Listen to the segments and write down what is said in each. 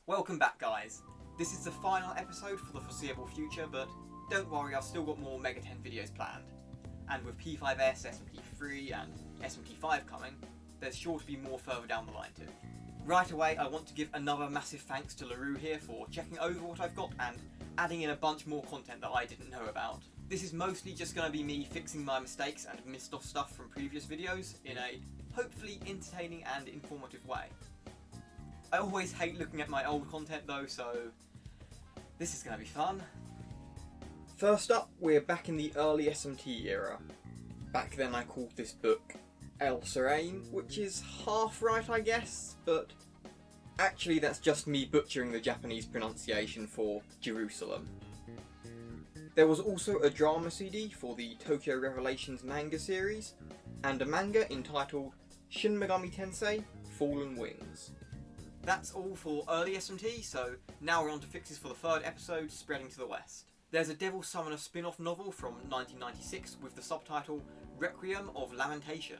Welcome back, guys. This is the final episode for the foreseeable future, but don't worry, I've still got more MegaTen videos planned. And with P5S, SMT3 and SMT5 coming, there's sure to be more further down the line too. Right away, I want to give another massive thanks to Larrue here for checking over what I've got and adding in a bunch more content that I didn't know about. This is mostly just going to be me fixing my mistakes and missed off stuff from previous videos in a hopefully entertaining and informative way. I always hate looking at my old content though, so this is going to be fun. First up, we're back in the early SMT era. Back then I called this book El Serene, which is half right I guess, but actually that's just me butchering the Japanese pronunciation for Jerusalem. There was also a drama CD for the Tokyo Revelations manga series, and a manga entitled Shin Megami Tensei Fallen Wings. That's all for early SMT, so now we're on to fixes for the third episode, Spreading to the West. There's a Devil Summoner spin-off novel from 1996 with the subtitle Requiem of Lamentation.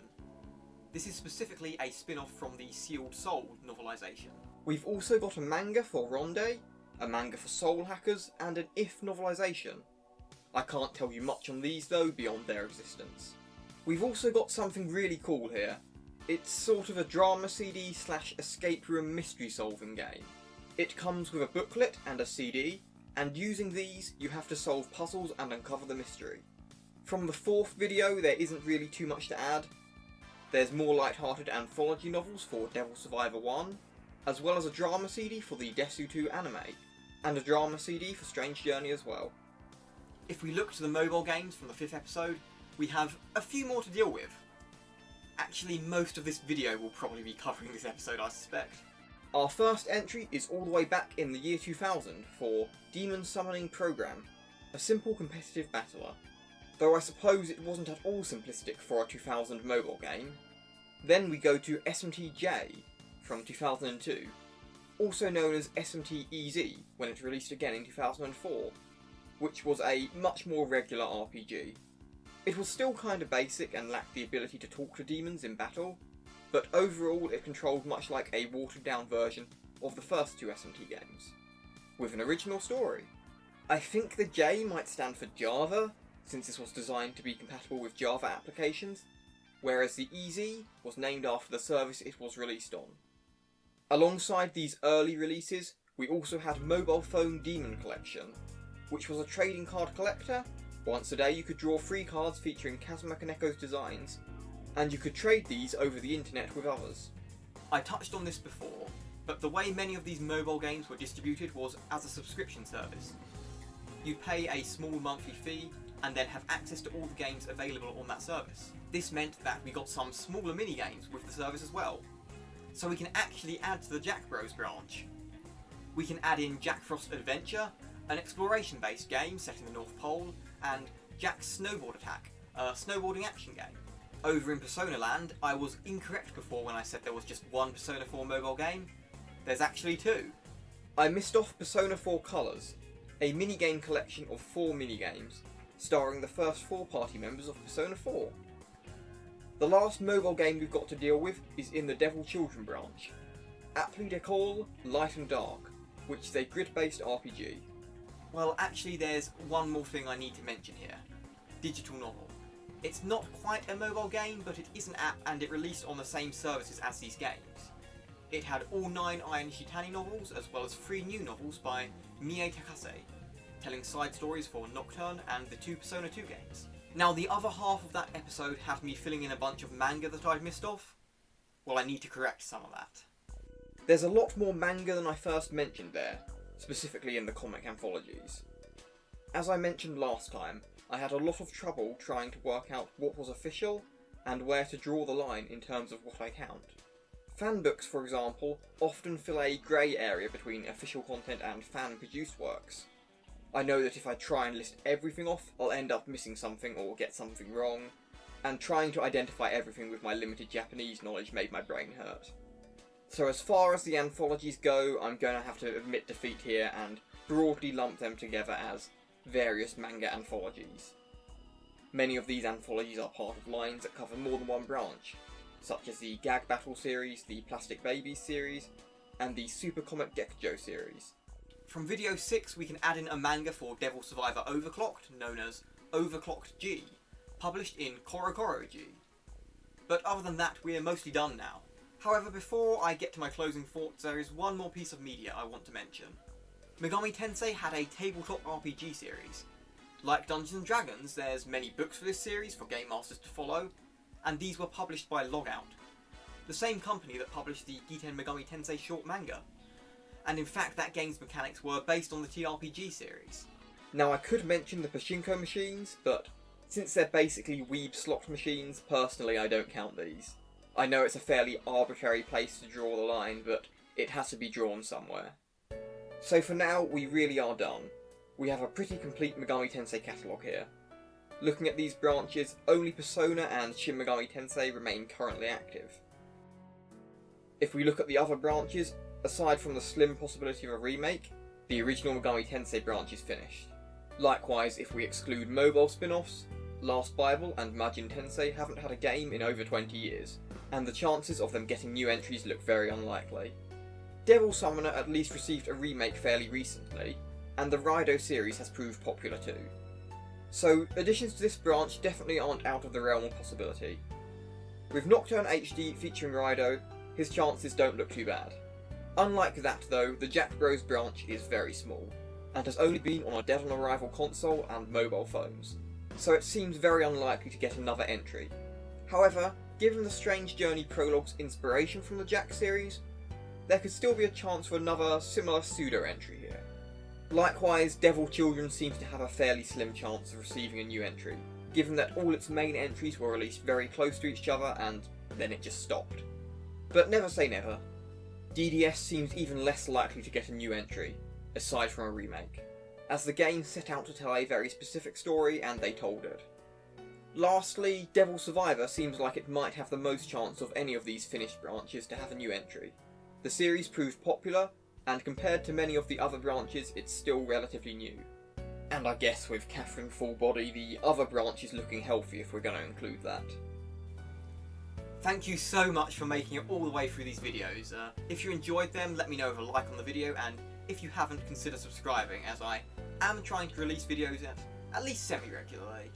This is specifically a spin-off from the Sealed Soul novelisation. We've also got a manga for Ronde, a manga for Soul Hackers, and an If novelisation. I can't tell you much on these though, beyond their existence. We've also got something really cool here. It's sort of a drama CD / escape room mystery solving game. It comes with a booklet and a CD, and using these you have to solve puzzles and uncover the mystery. From the fourth video there isn't really too much to add. There's more light-hearted anthology novels for Devil Survivor 1, as well as a drama CD for the Desu 2 anime, and a drama CD for Strange Journey as well. If we look to the mobile games from the 5th episode, we have a few more to deal with. Actually, most of this video will probably be covering this episode, I suspect. Our first entry is all the way back in the year 2000 for Demon Summoning Program, a simple competitive battler. Though I suppose it wasn't at all simplistic for a 2000 mobile game. Then we go to SMT-J from 2002, also known as SMT-EZ when it released again in 2004, which was a much more regular RPG. It was still kinda basic and lacked the ability to talk to demons in battle, but overall it controlled much like a watered down version of the first two SMT games, with an original story. I think the J might stand for Java, since this was designed to be compatible with Java applications, whereas the EZ was named after the service it was released on. Alongside these early releases, we also had Mobile Phone Demon Collection, which was a trading card collector. Once a day you could draw 3 cards featuring Kazuma Kaneko's designs, and you could trade these over the internet with others. I touched on this before, but the way many of these mobile games were distributed was as a subscription service. You'd pay a small monthly fee, and then have access to all the games available on that service. This meant that we got some smaller mini-games with the service as well, so we can actually add to the Jack Bros branch. We can add in Jack Frost Adventure, an exploration-based game set in the North Pole, and Jack's Snowboard Attack, a snowboarding action game. Over in Persona Land, I was incorrect before when I said there was just one Persona 4 mobile game. There's actually 2. I missed off Persona 4 Colors, a minigame collection of 4 minigames, starring the first 4 party members of Persona 4. The last mobile game we've got to deal with is in the Devil Children branch, aptly they call Light and Dark, which is a grid-based RPG. Well, actually there's one more thing I need to mention here. Digital novel. It's not quite a mobile game, but it is an app and it released on the same services as these games. It had all 9 Aya Nishitani novels, as well as 3 new novels by Mie Takase, telling side stories for Nocturne and the 2 Persona 2 games. Now the other half of that episode had me filling in a bunch of manga that I'd missed off. Well, I need to correct some of that. There's a lot more manga than I first mentioned there, specifically in the comic anthologies. As I mentioned last time, I had a lot of trouble trying to work out what was official and where to draw the line in terms of what I count. Fanbooks, for example, often fill a grey area between official content and fan-produced works. I know that if I try and list everything off, I'll end up missing something or get something wrong, and trying to identify everything with my limited Japanese knowledge made my brain hurt. So as far as the anthologies go, I'm going to have to admit defeat here and broadly lump them together as various manga anthologies. Many of these anthologies are part of lines that cover more than one branch, such as the Gag Battle series, the Plastic Babies series, and the Super Comic Gekko series. From video 6 we can add in a manga for Devil Survivor Overclocked, known as Overclocked G, published in Korokoro G. But other than that, we are mostly done now. However, before I get to my closing thoughts, there is one more piece of media I want to mention. Megami Tensei had a tabletop RPG series. Like Dungeons & Dragons, there's many books for this series for game masters to follow, and these were published by Logout, the same company that published the Giten Megami Tensei short manga. And in fact, that game's mechanics were based on the TRPG series. Now, I could mention the pachinko machines, but since they're basically weeb slot machines, personally I don't count these. I know it's a fairly arbitrary place to draw the line, but it has to be drawn somewhere. So for now, we really are done. We have a pretty complete Megami Tensei catalogue here. Looking at these branches, only Persona and Shin Megami Tensei remain currently active. If we look at the other branches, aside from the slim possibility of a remake, the original Megami Tensei branch is finished. Likewise, if we exclude mobile spin-offs, Last Bible and Majin Tensei haven't had a game in over 20 years, and the chances of them getting new entries look very unlikely. Devil Summoner at least received a remake fairly recently, and the Raido series has proved popular too. So additions to this branch definitely aren't out of the realm of possibility. With Nocturne HD featuring Raido, his chances don't look too bad. Unlike that though, the Jack Bros branch is very small, and has only been on a dead on arrival console and mobile phones, so it seems very unlikely to get another entry. However, given the Strange Journey prologue's inspiration from the Jack series, there could still be a chance for another similar pseudo-entry here. Likewise, Devil Children seems to have a fairly slim chance of receiving a new entry, given that all its main entries were released very close to each other and then it just stopped. But never say never. DDS seems even less likely to get a new entry, aside from a remake, as the game set out to tell a very specific story and they told it. Lastly, Devil Survivor seems like it might have the most chance of any of these finished branches to have a new entry. The series proved popular, and compared to many of the other branches, it's still relatively new. And I guess with Catherine Full Body, the other branch is looking healthy if we're going to include that. Thank you so much for making it all the way through these videos. If you enjoyed them, let me know with a like on the video, and if you haven't, consider subscribing, as I am trying to release videos at least semi-regularly.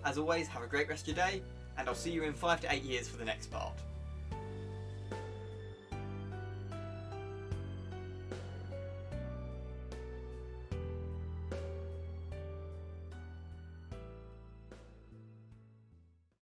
As always, have a great rest of your day, and I'll see you in 5 to 8 years for the next part.